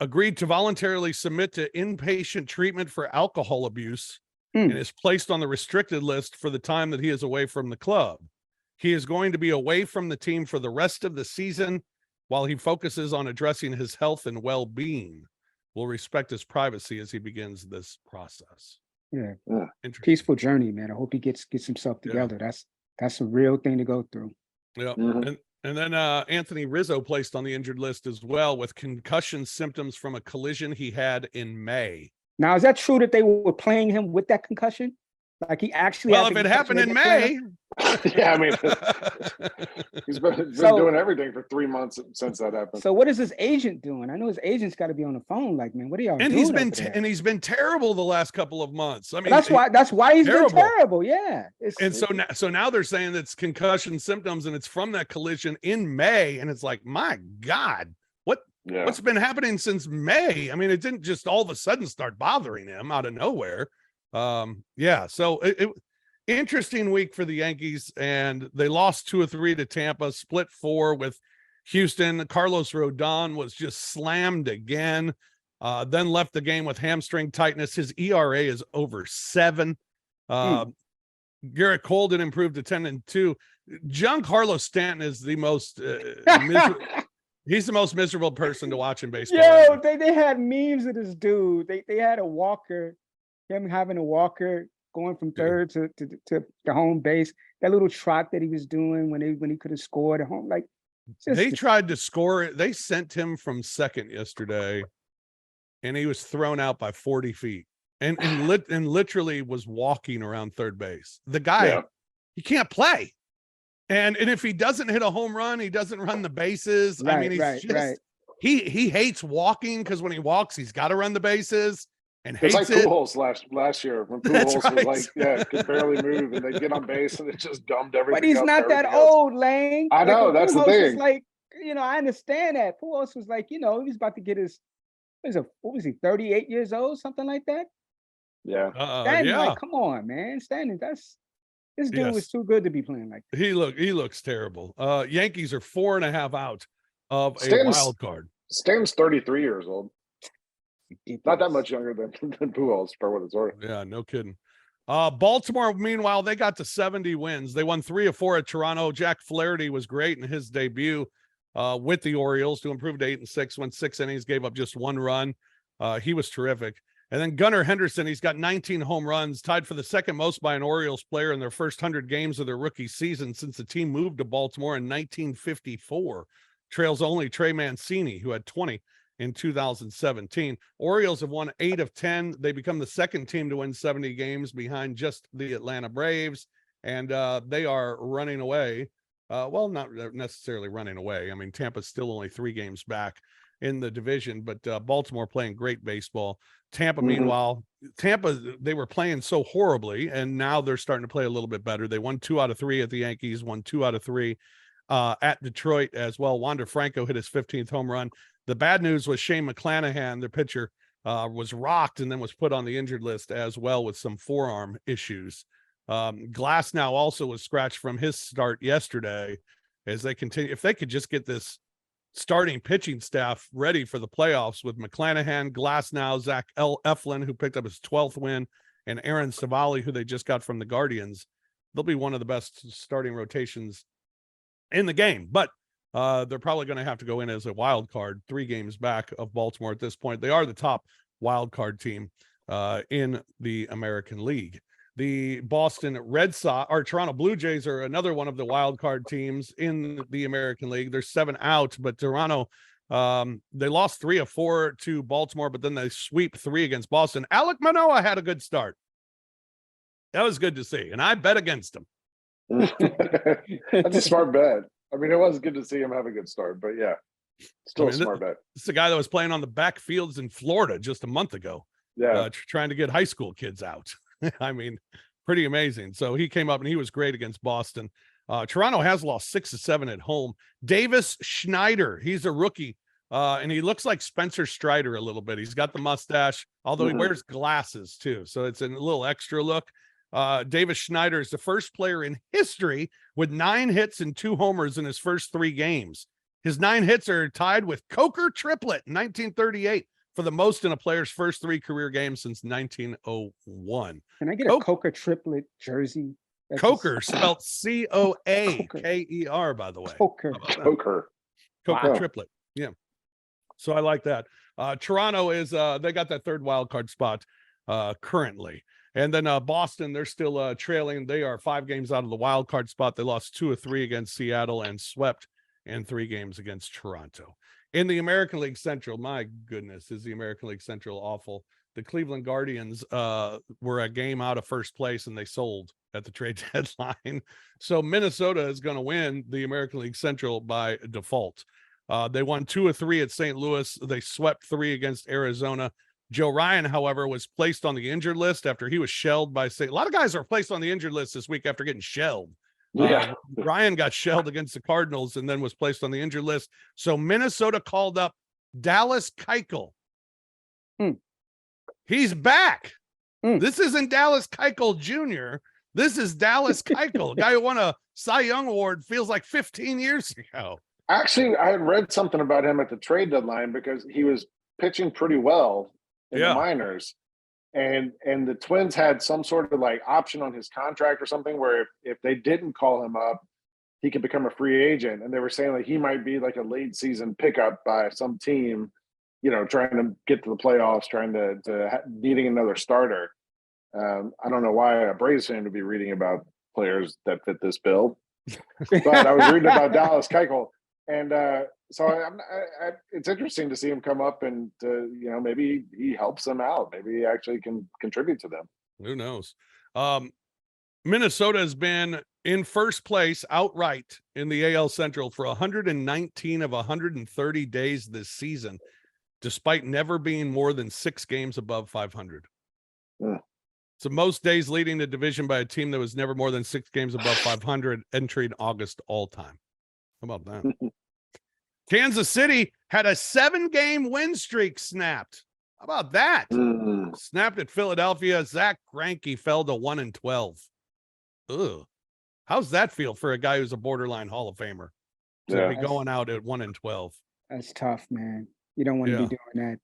agreed to voluntarily submit to inpatient treatment for alcohol abuse and is placed on the restricted list for the time that he is away from the club. He is going to be away from the team for the rest of the season while he focuses on addressing his health and well-being. We'll respect his privacy as he begins this process. Yeah. Peaceful journey, man. I hope he gets himself together. That's a real thing to go through. Yeah. And then Anthony Rizzo placed on the injured list as well with concussion symptoms from a collision he had in May. Now, is that true that they were playing him with that concussion? Like he actually. Well, if it happened in May. Yeah, I mean, he's been doing everything for 3 months since that happened. So what is his agent doing? I know his agent's got to be on the phone. Like, man, what are y'all doing? And he's been terrible the last couple of months. I mean, that's why he's been terrible. Yeah. So now they're saying it's concussion symptoms and it's from that collision in May, and it's like, my God, what's been happening since May? I mean, it didn't just all of a sudden start bothering him out of nowhere. So it interesting week for the Yankees, and they lost 2 of 3 to Tampa, split 4 with Houston. Carlos Rodon was just slammed again, then left the game with hamstring tightness. His ERA is over 7. Garrett Colden improved to 10-2. Giancarlo Stanton is the most He's the most miserable person to watch in baseball. Yo, right now. they had memes of this dude. They had a walker, him having a walker going from third to the home base. That little trot that he was doing when he could have scored at home, like They tried to score it. They sent him from second yesterday, and he was thrown out by 40 feet, and literally was walking around third base. The guy, he can't play. And if he doesn't hit a home run, he doesn't run the bases. Right, I mean, he's just he hates walking because when he walks, he's got to run the bases and hates it's like Pujols last year when Pujols was like, could barely move, and they get on base and it just gummed everything. But he's not that old, Lang. I know, that's the thing. Like, I understand that. Pujols was like, he was about to get his, what was he, 38 years old, something like that? Yeah. Stanton, like, come on, man. Stanton, this dude was too good to be playing like that. He looks terrible. Yankees are 4.5 out of a wild card. Stanton's 33 years old. Not that much younger than Pujols, for what it's worth. Yeah, no kidding. Baltimore, meanwhile, they got to 70 wins. They won 3 of 4 at Toronto. Jack Flaherty was great in his debut with the Orioles to improve to 8-6, went 6 innings, gave up just 1 run. He was terrific. And then Gunnar Henderson, he's got 19 home runs, tied for the second most by an Orioles player in their first 100 games of their rookie season since the team moved to Baltimore in 1954. Trails only Trey Mancini, who had 20 in 2017. Orioles have won 8 of 10. They become the second team to win 70 games behind just the Atlanta Braves, and they are running away. Well, not necessarily running away. I mean, Tampa's still only 3 games back in the division, but Baltimore playing great baseball. Tampa, meanwhile, they were playing so horribly, and now they're starting to play a little bit better. They won 2 out of 3 at the Yankees, won 2 out of 3 at Detroit as well. Wander Franco hit his 15th home run. The bad news was Shane McClanahan, their pitcher, was rocked and then was put on the injured list as well with some forearm issues. Glasnow also was scratched from his start yesterday as they continue. If they could just get this starting pitching staff ready for the playoffs with McClanahan, Glasnow, Zach Eflin, who picked up his 12th win, and Aaron Savali, who they just got from the Guardians, they'll be one of the best starting rotations in the game. But they're probably going to have to go in as a wild card, 3 games back of Baltimore at this point. They are the top wild card team in the American League. The Boston Red Sox or Toronto Blue Jays are another one of the wild card teams in the American League. They're 7 out, but Toronto, they lost 3 of 4 to Baltimore, but then they sweep 3 against Boston. Alek Manoah had a good start. That was good to see, and I bet against him. That's a smart bet. I mean, it was good to see him have a good start, but yeah, still a smart bet. It's the guy that was playing on the backfields in Florida just a month ago. Yeah, trying to get high school kids out. I mean, pretty amazing. So he came up and he was great against Boston. Toronto has lost 6 of 7 at home. Davis Schneider, he's a rookie, and he looks like Spencer Strider a little bit. He's got the mustache, although he wears glasses too, so it's a little extra look. Davis Schneider is the first player in history with 9 hits and 2 homers in his first 3 games. His 9 hits are tied with Coker Triplett in 1938 for the most in a player's first 3 career games since 1901. Can I get a Coker Triplett jersey? Coker, spelled C-O-A-K-E-R, by the way. Coker Triplett. Yeah. So I like that. Toronto is they got that 3rd wild card spot currently. And then Boston, they're still trailing. They are 5 games out of the wild card spot. They lost 2 of 3 against Seattle and swept in 3 games against Toronto. In the American League Central, my goodness, is the American League Central awful. The Cleveland Guardians were a game out of first place, and they sold at the trade deadline. So Minnesota is going to win the American League Central by default. They won 2 of 3 at St. Louis. They swept 3 against Arizona. Joe Ryan, however, was placed on the injured list after he was shelled by a lot of guys are placed on the injured list this week after getting shelled. Yeah. Ryan got shelled against the Cardinals and then was placed on the injured list. So Minnesota called up Dallas Keuchel. He's back. This isn't Dallas Keuchel Jr. This is Dallas Keuchel, guy who won a Cy Young Award feels like 15 years ago. Actually, I had read something about him at the trade deadline because he was pitching pretty well in the minors. And the Twins had some sort of like option on his contract or something where if they didn't call him up, he could become a free agent, and they were saying like he might be like a late season pickup by some team, trying to get to the playoffs, trying to needing another starter. I don't know why a Braves fan would be reading about players that fit this bill, but I was reading about Dallas Keuchel, and so it's interesting to see him come up and maybe he helps them out. Maybe he actually can contribute to them. Who knows? Minnesota has been in first place outright in the AL Central for 119 of 130 days this season, despite never being more than 6 games above 500. Yeah. So most days leading the division by a team that was never more than 6 games above 500 entering August all time. How about that? Kansas City had a 7-game win streak snapped. How about that? Snapped at Philadelphia. Zach Greinke fell to 1-12. Ugh. How's that feel for a guy who's a borderline Hall of Famer to be going out at 1-12? That's tough, man. You don't want to be doing that.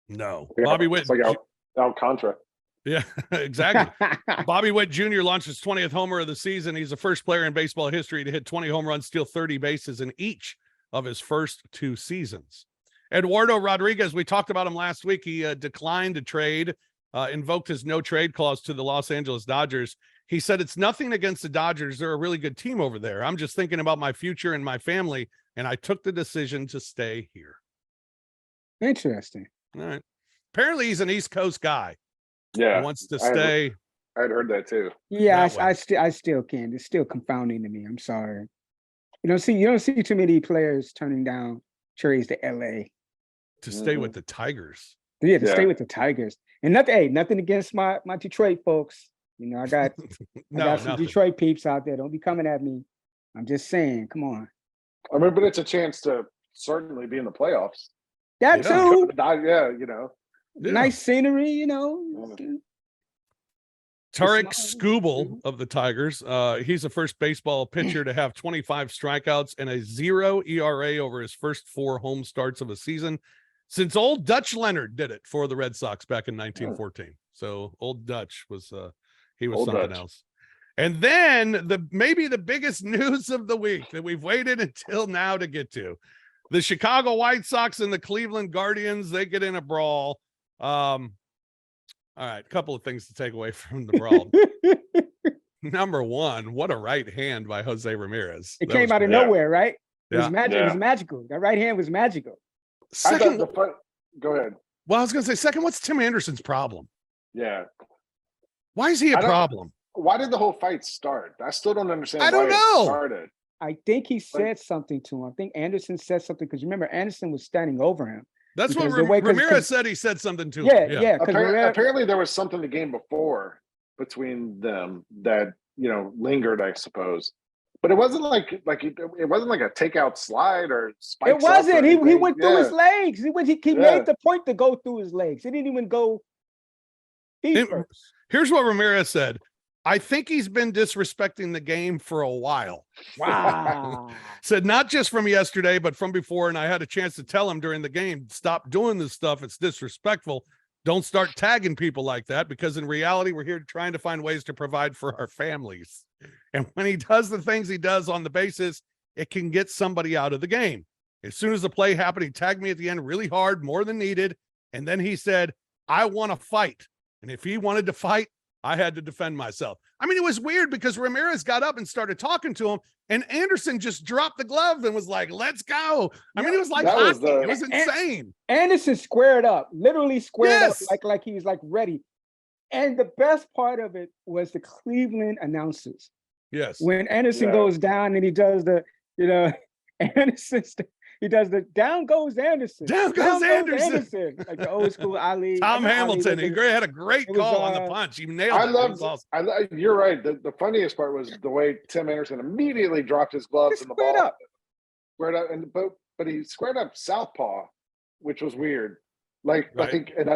No. Yeah, Bobby Witt. It's like Alcantara. Yeah, exactly. Bobby Witt Jr. launched his 20th homer of the season. He's the first player in baseball history to hit 20 home runs, steal 30 bases in each of his first 2 seasons. Eduardo Rodriguez, we talked about him last week. He declined to trade, invoked his no trade clause to the Los Angeles Dodgers. He said, it's nothing against the Dodgers. They're a really good team over there. I'm just thinking about my future and my family, and I took the decision to stay here. Interesting. All right. Apparently he's an East Coast guy. Yeah. He wants to stay. I'd heard that too. Yeah, I still can't. It's still confounding to me. I'm sorry. You don't see too many players turning down trades to LA. To stay with the Tigers. Yeah, to stay with the Tigers. And nothing against my Detroit folks. I got some Detroit peeps out there. Don't be coming at me. I'm just saying, come on. I mean, but it's a chance to certainly be in the playoffs. That too. Yeah, Nice scenery, Tarek Skubal of the Tigers. He's the first baseball pitcher to have 25 strikeouts and a 0 ERA over his first 4 home starts of a season since old Dutch Leonard did it for the Red Sox back in 1914. So old Dutch was he was old something Dutch. Else. And then maybe the biggest news of the week that we've waited until now to get to. The Chicago White Sox and the Cleveland Guardians, they get in a brawl. All right, a couple of things to take away from the brawl. Number one, what a right hand by Jose Ramirez. It came out of nowhere, right? It was magic. It was magical. That right hand was magical. Second, go ahead. Well, I was going to say, second, what's Tim Anderson's problem? Yeah. Why is he a problem? Why did the whole fight start? I still don't understand. I don't know. It started. I think he said something to him. I think Anderson said something because remember, Anderson was standing over him. That's what Ramirez said. He said something to him. Yeah. Apparently, there was something the game before between them that lingered, I suppose. But it wasn't like it wasn't like a takeout slide or spikes. It wasn't. He went through his legs. He made the point to go through his legs. He didn't even go feet first. Here's what Ramirez said. I think he's been disrespecting the game for a while. Wow. Said not just from yesterday, but from before. And I had a chance to tell him during the game, stop doing this stuff. It's disrespectful. Don't start tagging people like that, because in reality, we're here trying to find ways to provide for our families. And when he does the things he does on the bases, it can get somebody out of the game. As soon as the play happened, he tagged me at the end really hard, more than needed. And then he said, I want to fight. And if he wanted to fight, I had to defend myself. I mean, it was weird because Ramirez got up and started talking to him, and Anderson just dropped the glove and was like, let's go. I mean, it was like hockey. It was insane. Anderson squared up, literally squared up like he was like ready. And the best part of it was the Cleveland announcers. Yes. When Anderson goes down and he does the, Anderson, he does the down goes Anderson. Down goes Anderson. Like the old school Ali. Tom Hamilton. He had a great call on the punch. He nailed it. You're right. The funniest part was the way Tim Anderson immediately dropped his gloves and the ball. Squared up. But he squared up southpaw, which was weird. Like, right. I think, and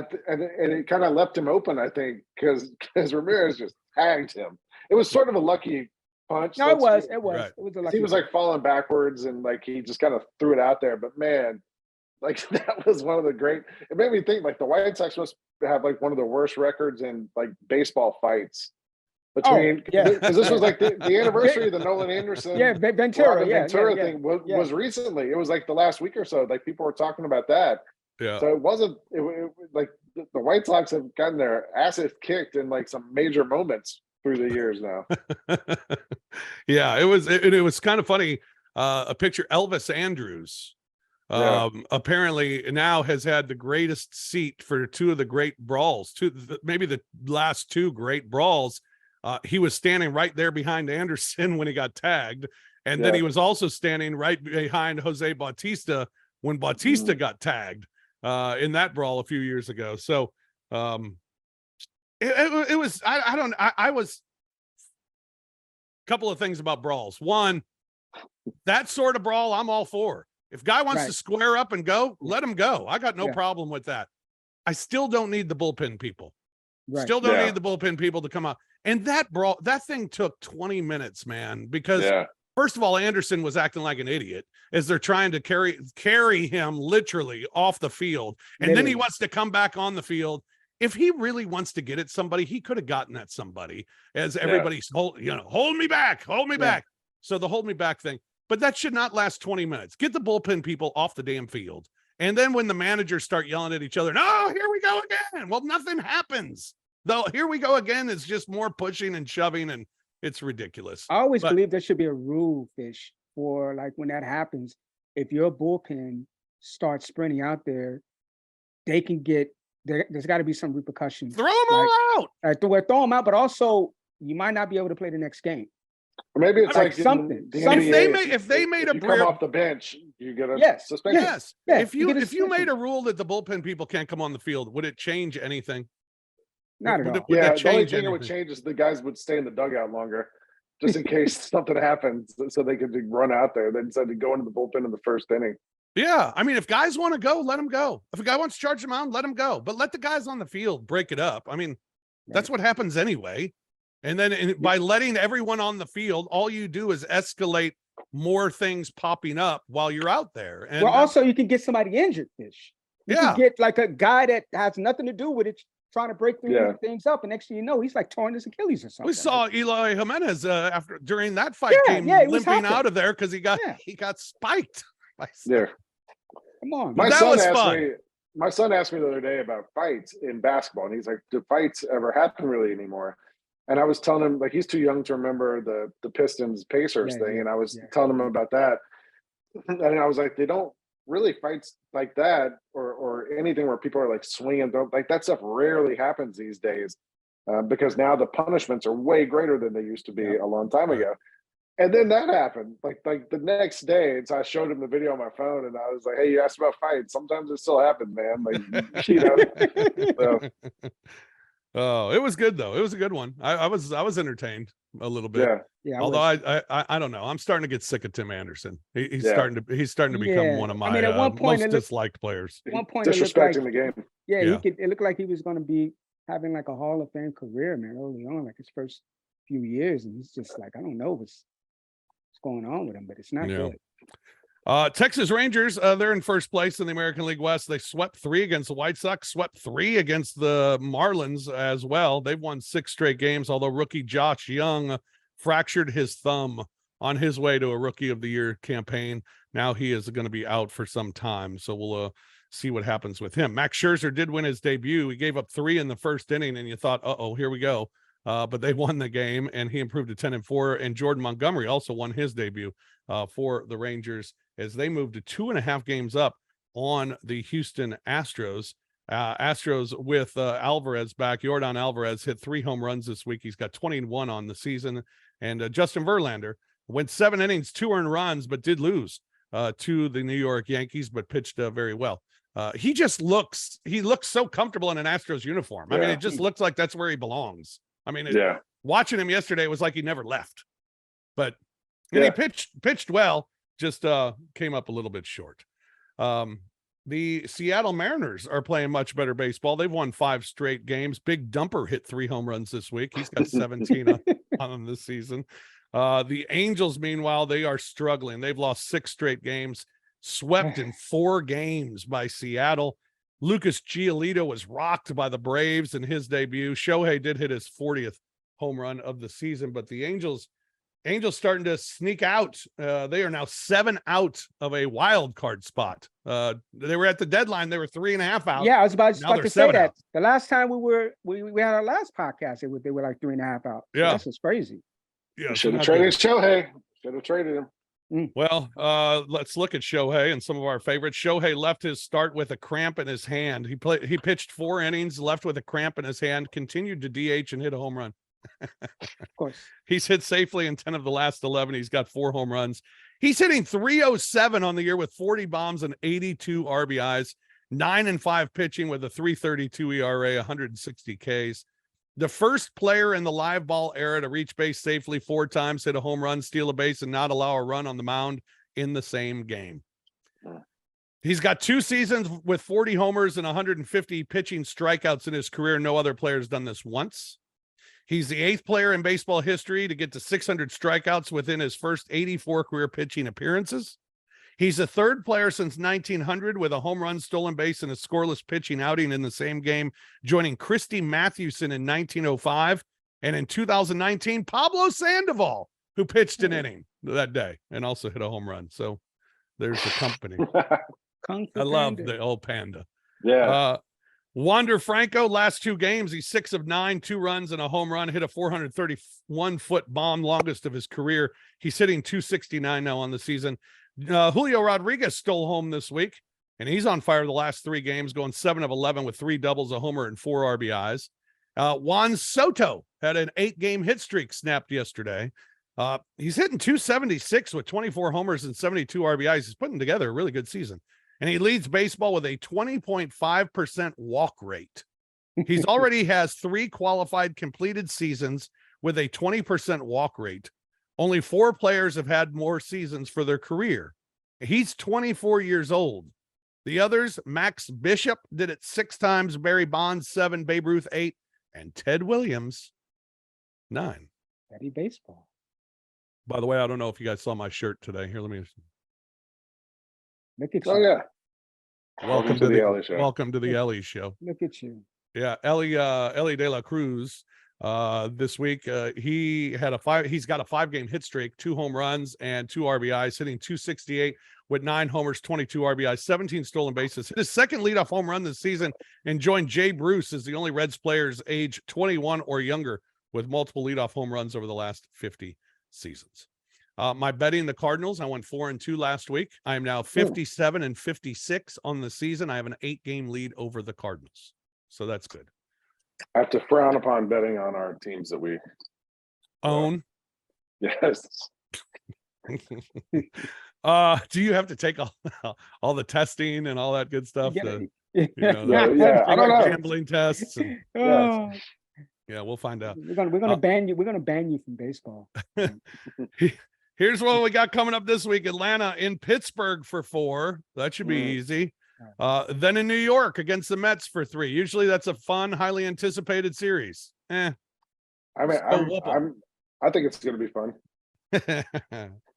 it kind of left him open, I think, because Ramirez just tagged him. It was sort of a lucky punch. No, it was. Right. It was a lucky. He was like falling backwards and like he just kind of threw it out there. But man, like that was one of the great. It made me think like the White Sox must have like one of the worst records in like baseball fights. between, yeah. because this was like the anniversary of the Nolan Anderson, Yeah, Ventura, Robin Ventura thing yeah. was recently. It was like the last week or so. Like people were talking about that. Yeah. So it wasn't like the White Sox have gotten their asses kicked in like some major moments through the years now. Yeah, it was kind of funny. A picture, Elvis Andrews apparently now has had the greatest seat for two of the great brawls, maybe the last two great brawls. He was standing right there behind Anderson when he got tagged, and then he was also standing right behind Jose Bautista when Bautista got tagged in that brawl a few years ago. So it was I was a couple of things about brawls. One, that sort of brawl I'm all for. If guy wants to square up and go, let him go. I got no problem with that. I still don't need the bullpen people. Still don't need the bullpen people to come out. And that brawl, that thing took 20 minutes, man, because first of all, Anderson was acting like an idiot as they're trying to carry him literally off the field. And then he wants to come back on the field. If he really wants to get at somebody, he could have gotten at somebody as everybody's hold me back. So the hold me back thing, but that should not last 20 minutes. Get the bullpen people off the damn field. And then when the managers start yelling at each other, no, here we go again. Well, nothing happens. Though here we go again. It's just more pushing and shoving, and it's ridiculous. I always believe there should be a rule, Fish, for like when that happens, if your bullpen starts sprinting out there, they can get there's got to be some repercussions. Throw them all out. Throw them out, but also you might not be able to play the next game. Or maybe it's like something. If they made a come off the bench, you get a suspension. Yes. Yeah. If you made a rule that the bullpen people can't come on the field, would it change anything? Not at all. The only thing it would change is the guys would stay in the dugout longer, just in case something happens, so they could run out there. Then instead of go into the bullpen in the first inning. Yeah, I mean, if guys want to go, let them go. If a guy wants to charge the mound, let him go. But let the guys on the field break it up. I mean, that's what happens anyway. And then by letting everyone on the field, all you do is escalate more things popping up while you're out there. And also you can get somebody injured, Fish. You can get like a guy that has nothing to do with it, trying to break through things up, and next thing you know, he's like torn his Achilles or something. We saw Eloy Jimenez during that fight came limping out of there because he got spiked. Come on, my son asked me the other day about fights in basketball, and he's like, "Do fights ever happen really anymore?" And I was telling him like he's too young to remember the Pistons Pacers thing, and I was telling him about that, and I was like, they don't really fights like that or anything where people are like swinging, like that stuff rarely happens these days because now the punishments are way greater than they used to be a long time ago. And then that happened like the next day. And so I showed him the video on my phone and I was like, hey, you asked about fights. Sometimes it still happens, man. Like, you know. So. Oh, it was good though. It was a good one. I was entertained a little bit. Yeah. Although I don't know. I'm starting to get sick of Tim Anderson. He's starting to become one of my at one point, most disliked players. At one point, disrespecting the game. Yeah, it looked like he was going to be having like a Hall of Fame career, man, early on, like his first few years, and he's just like, I don't know what's going on with him, but it's not good. Texas Rangers, they're in first place in the American League West. They swept 3 against the White Sox, swept 3 against the Marlins as well. They've won 6 straight games, although rookie Josh Young fractured his thumb on his way to a Rookie of the Year campaign. Now he is going to be out for some time, so we'll see what happens with him. Max Scherzer did win his debut. He gave up 3 in the first inning, and you thought, uh-oh, here we go. But they won the game, and he improved to 10-4. And Jordan Montgomery also won his debut for the Rangers as they moved to 2.5 games up on the Houston Astros. Astros with Alvarez back. Yordan Alvarez hit 3 home runs this week. He's got 21 on the season. And Justin Verlander went 7 innings, 2 earned runs, but did lose to the New York Yankees, but pitched very well. He looks so comfortable in an Astros uniform. I mean, it just looks like that's where he belongs. I mean, watching him yesterday, it was like he never left. But he pitched well, just came up a little bit short. The Seattle Mariners are playing much better baseball. They've won 5 straight games. Big Dumper hit 3 home runs this week. He's got 17 on them this season. The Angels, meanwhile, they are struggling. They've lost 6 straight games, swept in 4 games by Seattle. Lucas Giolito was rocked by the Braves in his debut. Shohei did hit his 40th home run of the season. But the Angels starting to sneak out. They are now 7 out of a wild card spot. They were at the deadline. They were 3.5 out. Yeah, I was about Now to they're say 7 that. out. The last time we had our last podcast, they were like 3.5 out. So Yeah. that's just crazy. Yeah, Should have traded Shohei. Should have traded him. Well, let's look at Shohei and some of our favorites. Shohei left his start with a cramp in his hand. He pitched 4 innings, left with a cramp in his hand, continued to DH and hit a home run. Of course. He's hit safely in 10 of the last 11. He's got 4 home runs. He's hitting .307 on the year with 40 bombs and 82 RBIs, 9-5 pitching with a .332 ERA, 160 Ks. The first player in the live ball era to reach base safely 4 times, hit a home run, steal a base, and not allow a run on the mound in the same game. He's got 2 seasons with 40 homers and 150 pitching strikeouts in his career. No other player has done this once. He's the 8th player in baseball history to get to 600 strikeouts within his first 84 career pitching appearances. He's the 3rd player since 1900 with a home run, stolen base, and a scoreless pitching outing in the same game, joining Christy Mathewson in 1905. And in 2019, Pablo Sandoval, who pitched an inning that day and also hit a home run. So there's the company. I love the old Panda. Yeah. Wander Franco, last 2 games, he's 6 of 9, 2 runs and a home run, hit a 431-foot bomb, longest of his career. He's hitting .269 now on the season. Julio Rodriguez stole home this week, and he's on fire the last 3 games, going 7 of 11 with 3 doubles, a homer, and 4 RBIs. Juan Soto had an 8-game hit streak snapped yesterday. He's hitting .276 with 24 homers and 72 RBIs. He's putting together a really good season. And he leads baseball with a 20.5% walk rate. He's already has 3 qualified completed seasons with a 20% walk rate. Only 4 players have had more seasons for their career. He's 24 years old. The others, Max Bishop did it 6 times, Barry Bonds 7, Babe Ruth 8, and Ted Williams 9. Betty baseball. By the way, I don't know if you guys saw my shirt today. Here, let me. Look at you. Oh yeah. Welcome to the Ellie Show. Welcome to the Ellie Show. Look at you. Yeah, Ellie De La Cruz. This week, he's got a 5-game hit streak, 2 home runs and 2 RBIs, hitting .268 with 9 homers, 22 RBIs, 17 stolen bases. Hit his 2nd leadoff home run this season and joined Jay Bruce as the only Reds players age 21 or younger with multiple leadoff home runs over the last 50 seasons. My betting the Cardinals, I went 4-2 last week. I am now 57-56 on the season. I have an 8-game lead over the Cardinals, so that's good. I have to frown upon betting on our teams that we own. Yes. Do you have to take all the testing and all that good stuff? Yeah. I don't know. Gambling tests. And, Oh. yeah, we'll find out. We're gonna ban you. We're gonna ban you from baseball. Here's what we got coming up this week. Atlanta in Pittsburgh for 4. That should be easy. Then in New York against the Mets for 3. Usually that's a fun, highly anticipated series. I mean, I think it's going to be fun.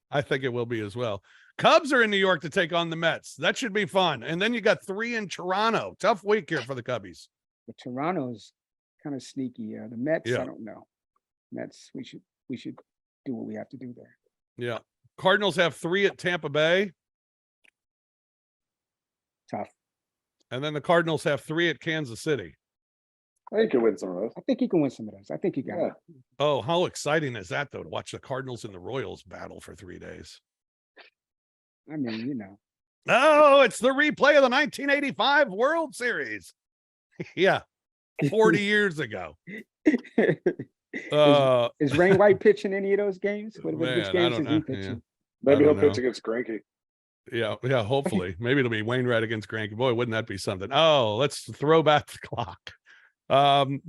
I think it will be as well. Cubs are in New York to take on the Mets. That should be fun. And then you got 3 in Toronto. Tough week here for the Cubbies. But Toronto's kind of sneaky. The Mets, Yeah. I don't know. Mets, we should do what we have to do there. Yeah. Cardinals have 3 at Tampa Bay. Tough. And then the Cardinals have 3 at Kansas City. I think he can win some of those. I think he can win some of those. I think he got it. Oh, how exciting is that, though, to watch the Cardinals and the Royals battle for 3 days? I mean, you know. Oh, it's the replay of the 1985 World Series. Yeah, 40 years ago. Is Rain White pitching any of those games? Which Man, games I is don't he know. pitching? Maybe I he'll don't pitch know. against Greinke. Yeah, hopefully. Maybe it'll be Wainwright against Greinke. Boy, wouldn't that be something? Oh, let's throw back the clock.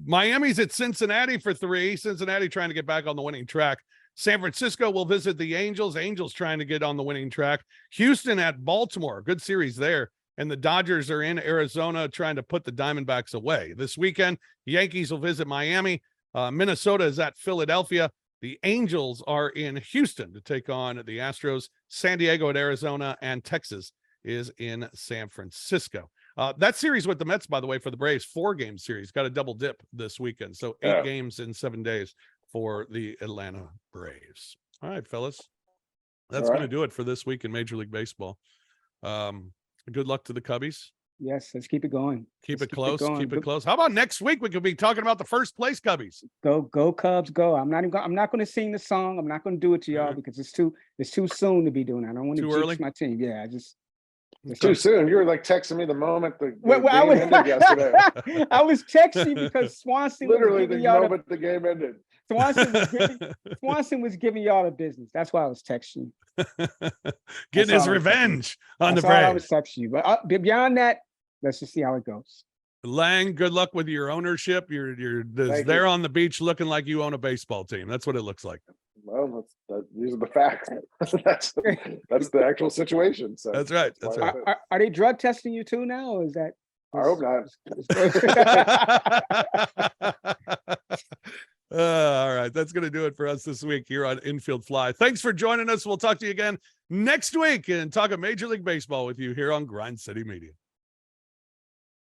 Miami's at Cincinnati for 3. Cincinnati trying to get back on the winning track. San Francisco will visit the Angels. Angels trying to get on the winning track. Houston at Baltimore. Good series there. And the Dodgers are in Arizona trying to put the Diamondbacks away. This weekend, Yankees will visit Miami. Minnesota is at Philadelphia. The Angels are in Houston to take on the Astros. San Diego at Arizona, and Texas is in San Francisco. That series with the Mets, by the way, for the Braves, 4-game series, got a double dip this weekend. So 8 games in 7 days for the Atlanta Braves. All right, fellas. That's All right. going to do it for this week in Major League Baseball. Good luck to the Cubbies. Yes, let's keep it going. Keep Let's it close. going. Keep it close. How about next week? We could be talking about the first place Cubbies. Go Cubs, go. I'm not going to sing the song. I'm not going to do it to y'all because it's too soon to be doing it. I don't want to Too jinx early? my team. Yeah, Too soon. You were like texting me the moment the Well, game ended yesterday. I was texting because Swanson Literally was the giving y'all moment the game ended. Swanson was giving y'all the business. That's why I was texting you. Getting his revenge on the That's why I was Braves. texting you. But beyond that, let's just see how it goes. Lang, good luck with your ownership. You're there on the beach looking like you own a baseball team. That's what it looks like. Well, these are the facts. that's the actual situation. So That's right. That's right. Are they drug testing you too now, or is that? I hope not. All right. That's going to do it for us this week here on Infield Fly. Thanks for joining us. We'll talk to you again next week and talk a Major League Baseball with you here on Grind City Media.